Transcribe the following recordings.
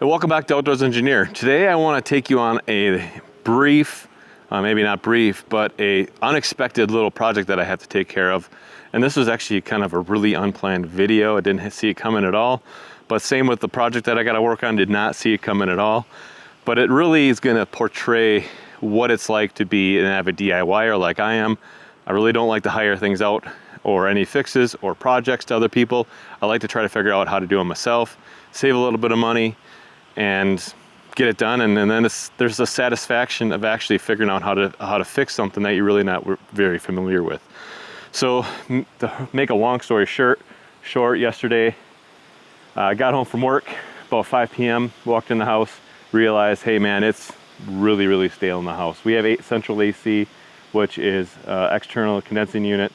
Hey, welcome back to Outdoors Engineer. Today I want to take you on a brief, maybe not brief, but a unexpected little project that I had to take care of. And this was actually kind of a really unplanned video. I didn't see it coming at all. But same with the project that I got to work on, did not see it coming at all. But it really is going to portray what it's like to be an avid DIYer like I am. I really don't like to hire things out or any fixes or projects to other people. I like to try to figure out how to do them myself, save a little bit of money, and get it done. And then there's the satisfaction of actually figuring out how to fix something that you're really not very familiar with. So to make a long story short, yesterday I got home from work about 5 p.m., walked in the house, realized, hey man, it's really stale in the house. We have central AC, which is external condensing unit,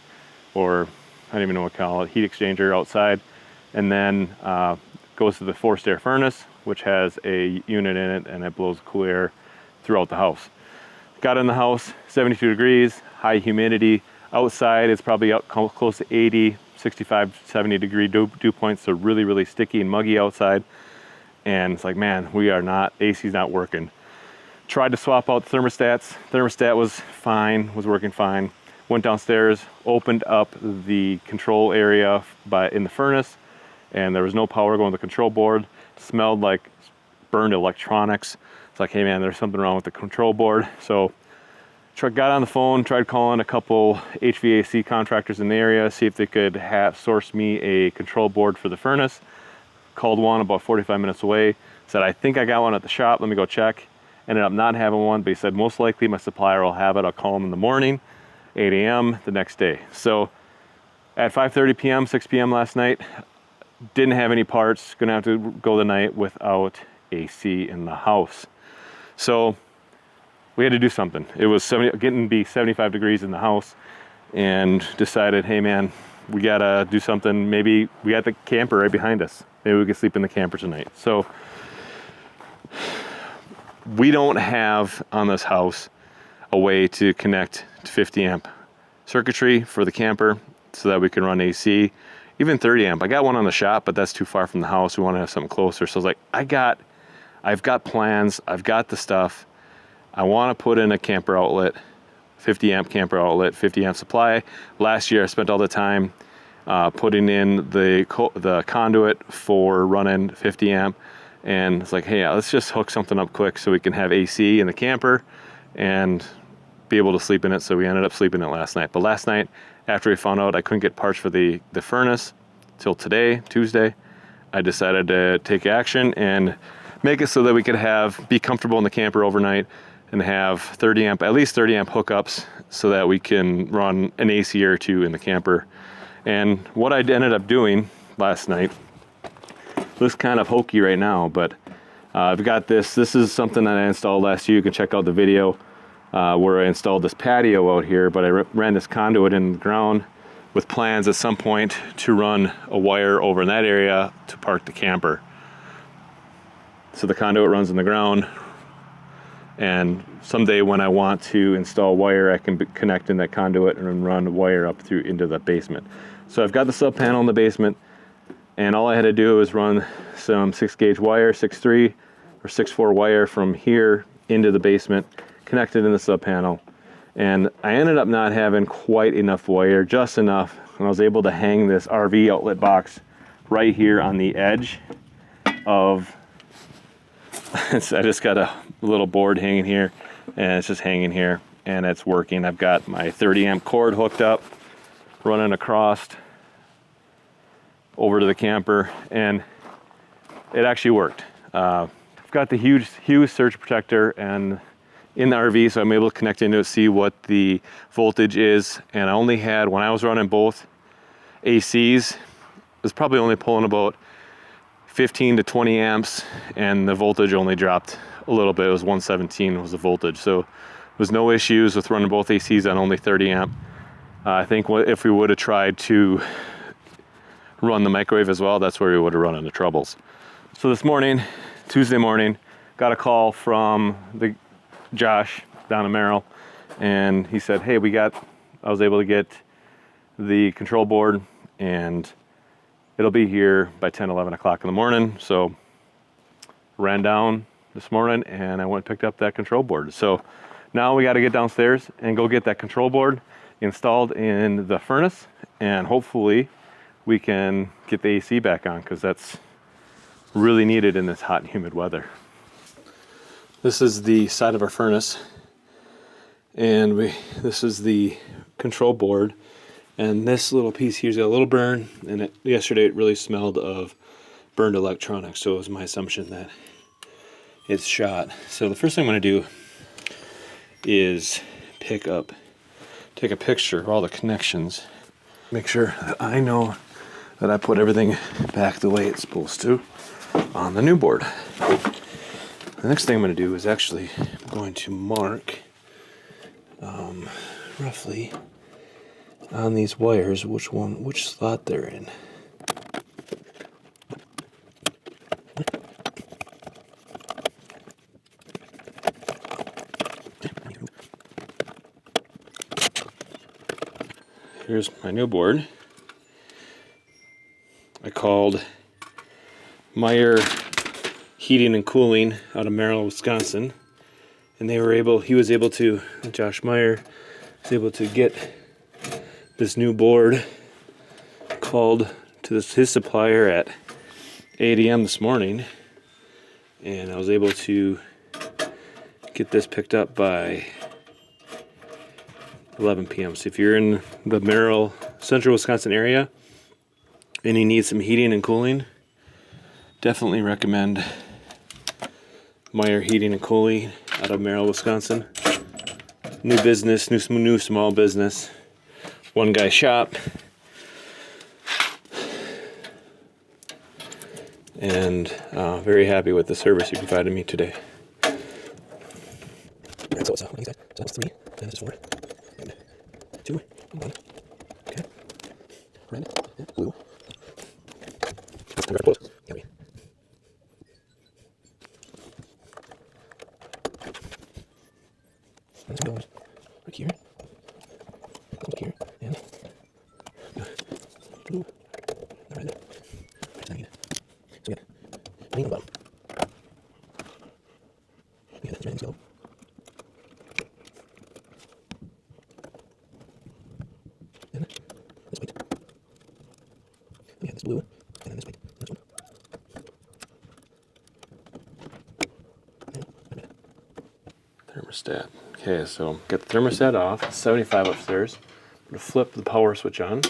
or I don't even know what to call it, heat exchanger outside, and then goes to the forced air furnace, which has a unit in it, and it blows cool air throughout the house. Got in the house, 72 degrees, high humidity. Outside it's probably up close to 80, 65, 70 degree dew points, so really sticky and muggy outside. And it's like, man, AC's not working. Tried to swap out the thermostats. Thermostat was fine, was working fine. Went downstairs, opened up the control area in the furnace, and there was no power going to the control board. It smelled like burned electronics. It's like, hey man, there's something wrong with the control board. So got on the phone, tried calling a couple HVAC contractors in the area, see if they could source me a control board for the furnace. Called one about 45 minutes away, said, I think I got one at the shop, let me go check. Ended up not having one, but he said, most likely my supplier will have it. I'll call them in the morning, 8 a.m. the next day. So at 5:30 p.m., 6 p.m. last night, didn't have any parts, gonna have to go the night without AC in the house. So we had to do something. It was getting to be 75 degrees in the house, and decided, hey man, we gotta do something. Maybe we got the camper right behind us. Maybe we could sleep in the camper tonight. So we don't have on this house a way to connect to 50 amp circuitry for the camper so that we can run AC, even 30 amp. I got one on the shop, but that's too far from the house. We want to have something closer. So I was like, I've got plans, I've got the stuff. I want to put in a camper outlet, 50 amp camper outlet, 50 amp supply. Last year I spent all the time putting in the conduit for running 50 amp. And it's like, hey, let's just hook something up quick so we can have AC in the camper and be able to sleep in it. So we ended up sleeping in it last night. But last night, after we found out I couldn't get parts for the furnace till today, Tuesday, I decided to take action and make it so that we could be comfortable in the camper overnight and have at least 30 amp hookups so that we can run an AC or two in the camper. And what I ended up doing last night, looks kind of hokey right now, but I've got this is something that I installed last year. You can check out the video where I installed this patio out here, but I ran this conduit in the ground with plans at some point to run a wire over in that area to park the camper. So the conduit runs in the ground, and someday when I want to install wire, I can connect in that conduit and run wire up through into the basement. So I've got the sub panel in the basement, and all I had to do was run some 6-gauge wire, 6.3 or 6.4 wire from here into the basement, connected in the sub panel. And I ended up not having quite enough wire, just enough, and I was able to hang this RV outlet box right here on the edge of I just got a little board hanging here, and it's just hanging here, and it's working. I've got my 30 amp cord hooked up, running across over to the camper, and it actually worked. I've got the huge surge protector and in the RV, so I'm able to connect into it, see what the voltage is. And I only had, when I was running both ACs, it was probably only pulling about 15 to 20 amps, and the voltage only dropped a little bit. It was 117 was the voltage, so there was no issues with running both ACs on only 30 amp. I think if we would have tried to run the microwave as well, that's where we would have run into troubles. So this morning, Tuesday morning, got a call from Josh down in Merrill, and he said, hey, I was able to get the control board, and it'll be here by 10, 11 o'clock in the morning. So ran down this morning and I went and picked up that control board. So now we got to get downstairs and go get that control board installed in the furnace, and hopefully we can get the AC back on, because that's really needed in this hot and humid weather. This is the side of our furnace, and this is the control board, and this little piece here's got a little burn, and yesterday it really smelled of burned electronics, so it was my assumption that it's shot. So the first thing I'm going to do is take a picture of all the connections, make sure that I know that I put everything back the way it's supposed to on the new board. The next thing I'm going to do is actually I'm going to mark roughly on these wires which slot they're in. Here's my new board. I called Meyer Heating and Cooling out of Merrill, Wisconsin, and Josh Meyer was able to get this new board called to his supplier at 8 a.m. this morning, and I was able to get this picked up by 11 p.m. So if you're in the Merrill, central Wisconsin area and you need some heating and cooling, definitely recommend Meyer Heating and Cooling out of Merrill, Wisconsin. New business, new small business, one guy shop, and very happy with the service you provided me today. Alright, so it's 3, then it's 4. 2, 1. Okay. Red, blue. That's very close. Yeah, we. And this one goes right here. Goes up here. And blue. And red. Right side. So we got green on the bottom. We got this red and yellow. This white. We have this blue, and then this white. And this one. Thermostat. Okay, so get the thermostat off. It's 75 upstairs. I'm going to flip the power switch on.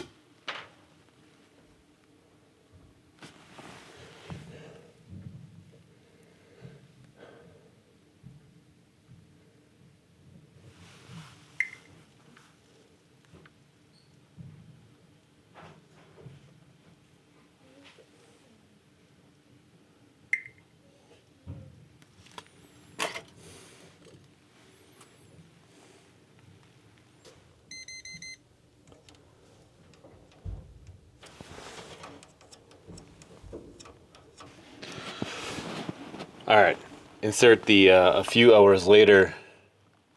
All right, insert the a few hours later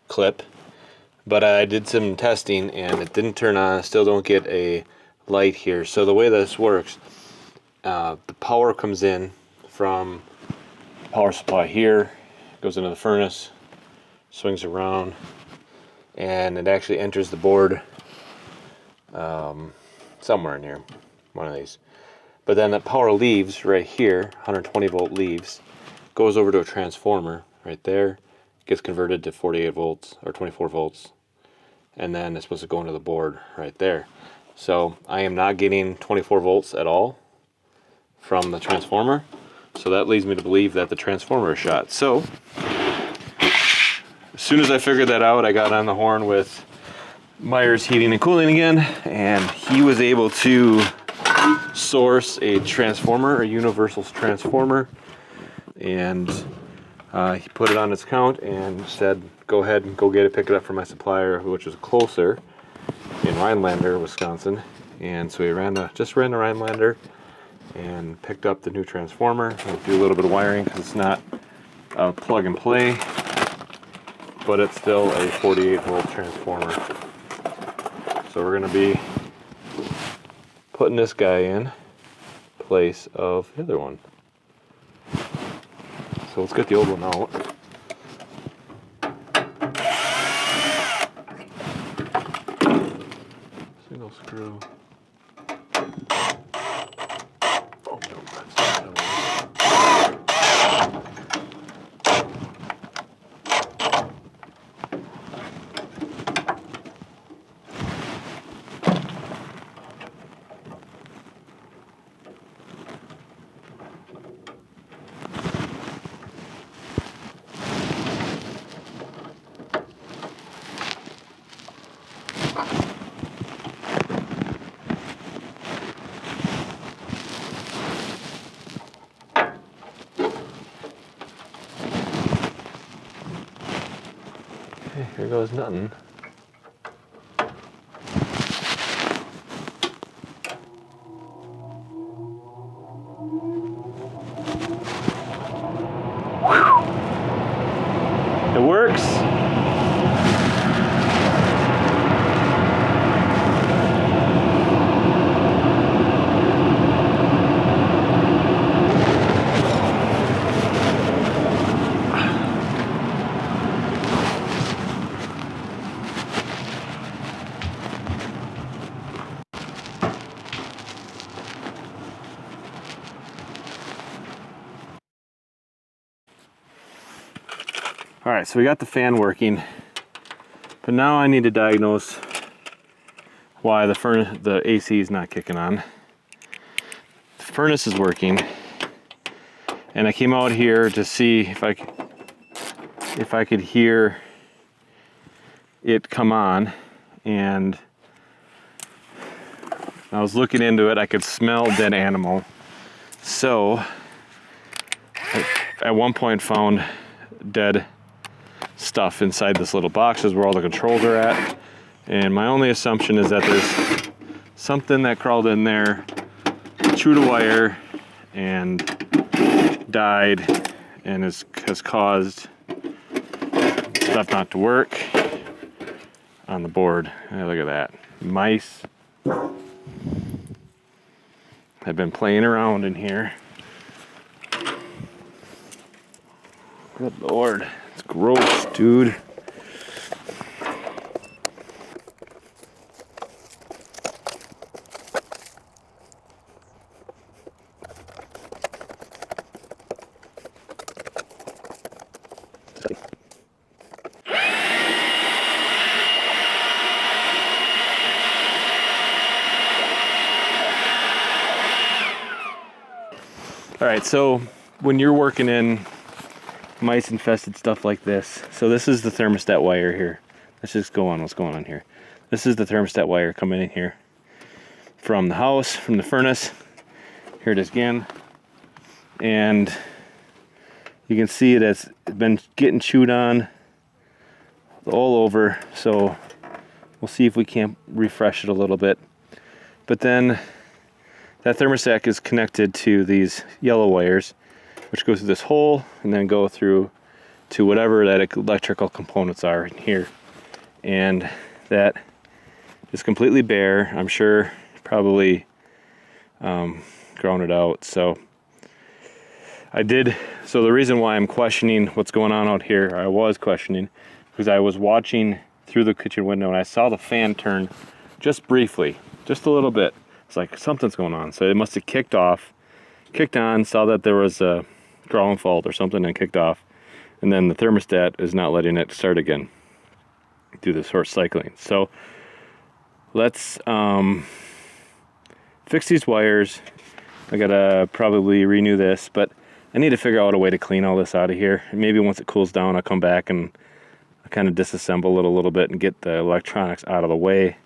clip, but I did some testing and it didn't turn on. I still don't get a light here. So the way this works, the power comes in from the power supply here, goes into the furnace, swings around, and it actually enters the board somewhere in here, one of these. But then the power leaves right here, 120 volt leaves, goes over to a transformer right there, gets converted to 48 volts or 24 volts, and then it's supposed to go into the board right there. So I am not getting 24 volts at all from the transformer, so that leads me to believe that the transformer is shot. So as soon as I figured that out, I got on the horn with Meyer's Heating and Cooling again, and he was able to source a transformer, a universal transformer, and he put it on its count and said, go ahead and go get it, pick it up from my supplier, which is closer in Rhinelander, Wisconsin. And so he just ran the Rhinelander and picked up the new transformer. I'll do a little bit of wiring because it's not a plug and play, but it's still a 48 volt transformer. So we're going to be putting this guy in place of the other one. So let's get the old one out. Single screw. Oh, no, that's not one. Okay, here goes nothing. It works. All right, so we got the fan working, but now I need to diagnose why the AC is not kicking on. The furnace is working, and I came out here to see if I could hear it come on, and I was looking into it. I could smell dead animal, so I, at one point found dead stuff inside this little box is where all the controls are at, and my only assumption is that there's something that crawled in there, chewed a wire, and died, and has caused stuff not to work on the board. Hey, look at that. Mice have been playing around in here. Good Lord. It's gross, dude. All right, so when you're working in mice infested stuff like this, so this is the thermostat wire here. Let's just go on what's going on here. This is the thermostat wire coming in here from the house, from the furnace. Here it is again. And you can see it has been getting chewed on all over. So we'll see if we can't refresh it a little bit. But then that thermostat is connected to these yellow wires, which go through this hole and then go through to whatever that electrical components are in here. And that is completely bare. I'm sure probably ground it out. So the reason why I'm questioning what's going on out here, I was questioning, because I was watching through the kitchen window and I saw the fan turn just briefly, just a little bit. It's like something's going on. So it must have kicked on, saw that there was a ground fault or something and kicked off. And then the thermostat is not letting it start again through this short cycling. So let's fix these wires. I gotta probably renew this, but I need to figure out a way to clean all this out of here. And maybe once it cools down, I'll come back and I'll kind of disassemble it a little bit and get the electronics out of the way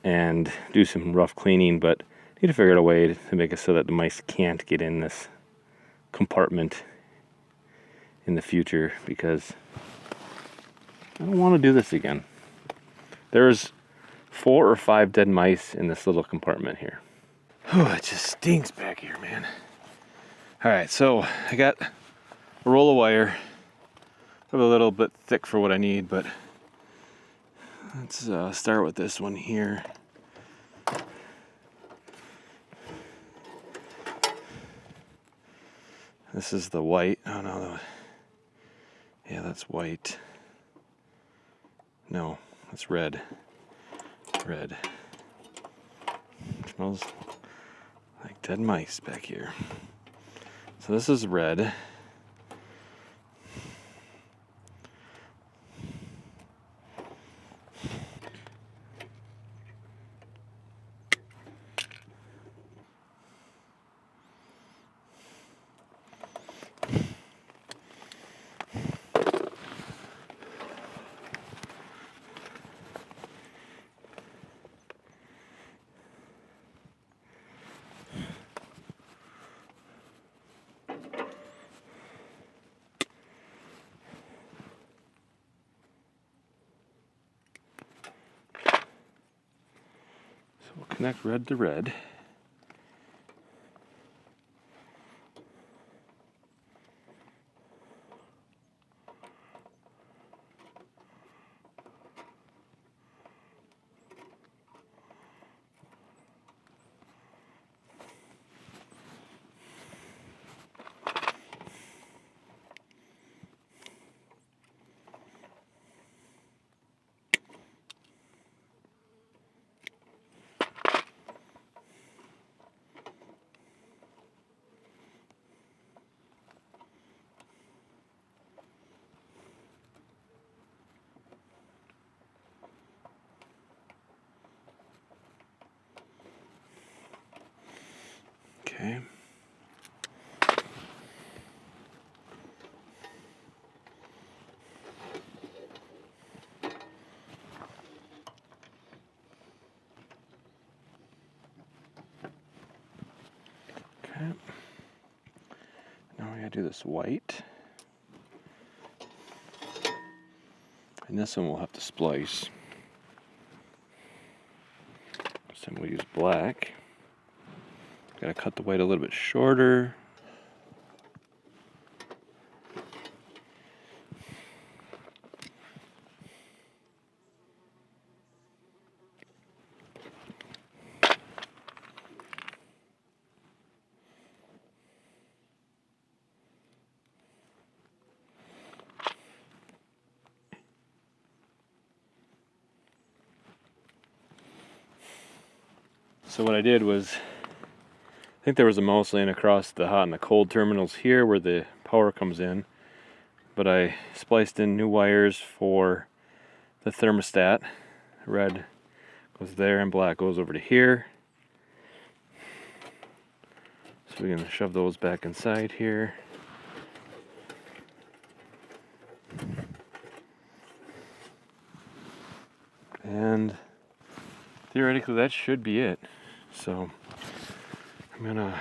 and do some rough cleaning, but I need to figure out a way to make it so that the mice can't get in this compartment in the future, because I don't want to do this again. There's 4 or 5 dead mice in this little compartment here. Oh, it just stinks back here, man. All right, so I got a roll of wire, probably a little bit thick for what I need, but let's start with this one here. This is the white. Oh no, Yeah, that's white. No, that's red. Red. Smells like dead mice back here. So this is red. We'll connect red to red. Okay. Okay. Now we gotta do this white. And this one we'll have to splice. This time we'll use black. Gotta cut the white a little bit shorter. So what I did was, I think there was a mouse laying across the hot and the cold terminals here where the power comes in, but I spliced in new wires for the thermostat. Red goes there and black goes over to here. So we're gonna shove those back inside here. And theoretically that should be it. So I'm gonna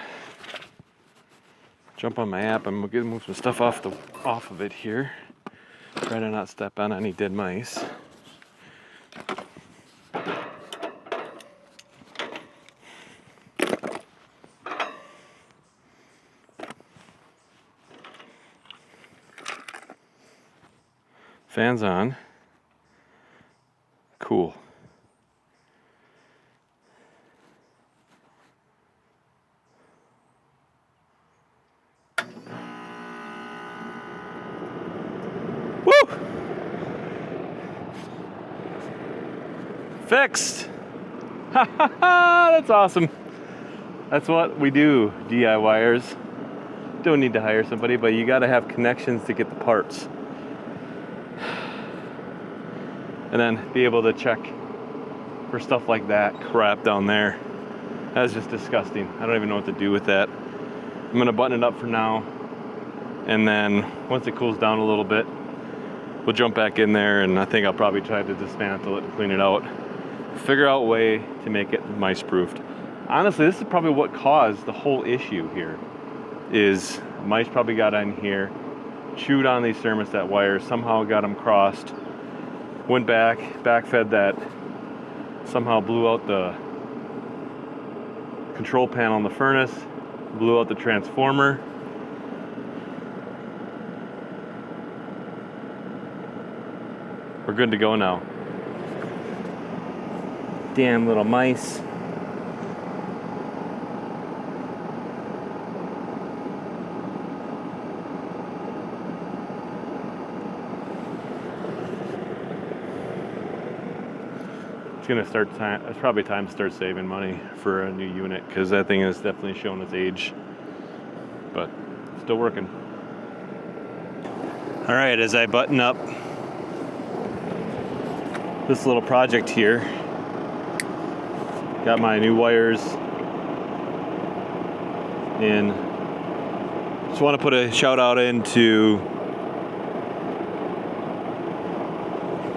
jump on my app and we'll get move some stuff off of it here. Try to not step on any dead mice. Fans on. Cool. Woo! Fixed! Ha ha ha! That's awesome. That's what we do, DIYers. Don't need to hire somebody, but you gotta have connections to get the parts. And then be able to check for stuff like that crap down there. That's just disgusting. I don't even know what to do with that. I'm gonna button it up for now. And then once it cools down a little bit, we'll jump back in there, and I think I'll probably try to dismantle it and clean it out. Figure out a way to make it mice proofed. Honestly, this is probably what caused the whole issue here. Is mice probably got in here, chewed on these thermostat wires, somehow got them crossed, went backfed that, somehow blew out the control panel in the furnace, blew out the transformer. We're good to go now. Damn little mice. It's probably time to start saving money for a new unit, because that thing is definitely showing its age, but still working. All right, as I button up this little project here, got my new wires in. Just want to put a shout out into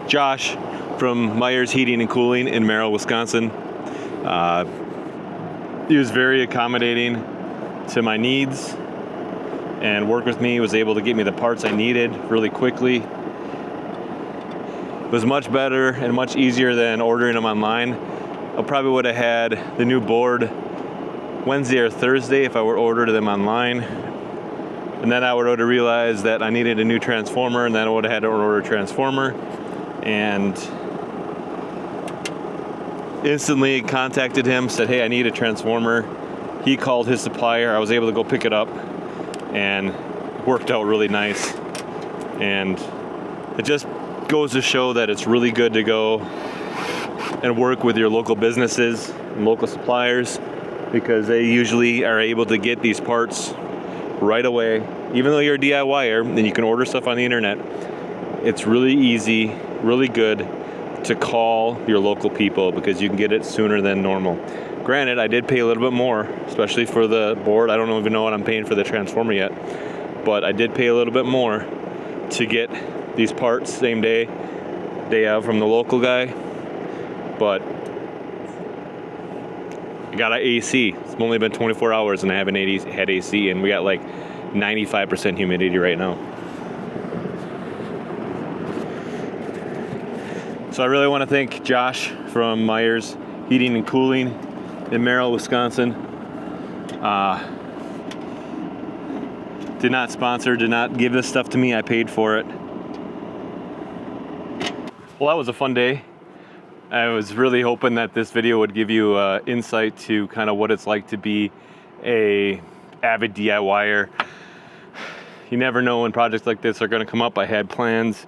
Josh from Myers Heating and Cooling in Merrill, Wisconsin. He was very accommodating to my needs and worked with me, was able to get me the parts I needed really quickly. It was much better and much easier than ordering them online. I probably would have had the new board Wednesday or Thursday if I were ordered them online. And then I would have realized that I needed a new transformer, and then I would have had to order a transformer. And instantly contacted him, said, hey, I need a transformer. He called his supplier. I was able to go pick it up, and it worked out really nice. And it just goes to show that it's really good to go and work with your local businesses and local suppliers, because they usually are able to get these parts right away. Even though you're a DIYer and you can order stuff on the internet, it's really easy, really good to call your local people, because you can get it sooner than normal. Granted, I did pay a little bit more, especially for the board. I don't even know what I'm paying for the transformer yet, but I did pay a little bit more to get these parts same day out from the local guy. But I got an AC. It's only been 24 hours and I haven't had AC, and we got like 95% humidity right now. So I really want to thank Josh from Myers Heating and Cooling in Merrill, Wisconsin. Did not sponsor, did not give this stuff to me. I paid for it. Well, that was a fun day. I was really hoping that this video would give you insight to kind of what it's like to be a avid DIYer. You never know when projects like this are going to come up. I had plans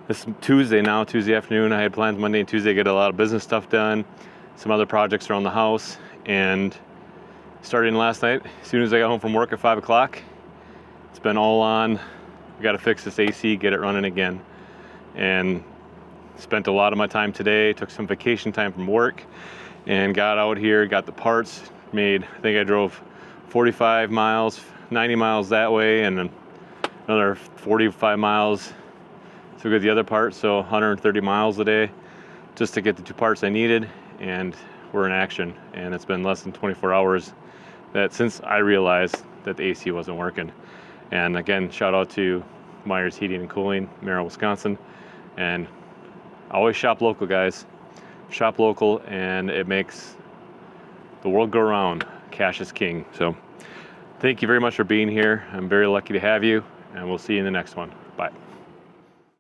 this Tuesday afternoon. I had plans Monday and Tuesday to get a lot of business stuff done, some other projects around the house, and starting last night, as soon as I got home from work at 5 o'clock, it's been all on. We got to fix this AC, get it running again. And spent a lot of my time today, took some vacation time from work, and got out here, got the parts made. I think I drove 45 miles, 90 miles that way, and then another 45 miles to get the other part, so 130 miles a day just to get the two parts I needed, and we're in action. And it's been less than 24 hours that since I realized that the AC wasn't working. And again, shout out to Myers Heating and Cooling, Merrill, Wisconsin. And always shop local, guys. Shop local, and it makes the world go round. Cash is king. So thank you very much for being here. I'm very lucky to have you, and we'll see you in the next one. Bye.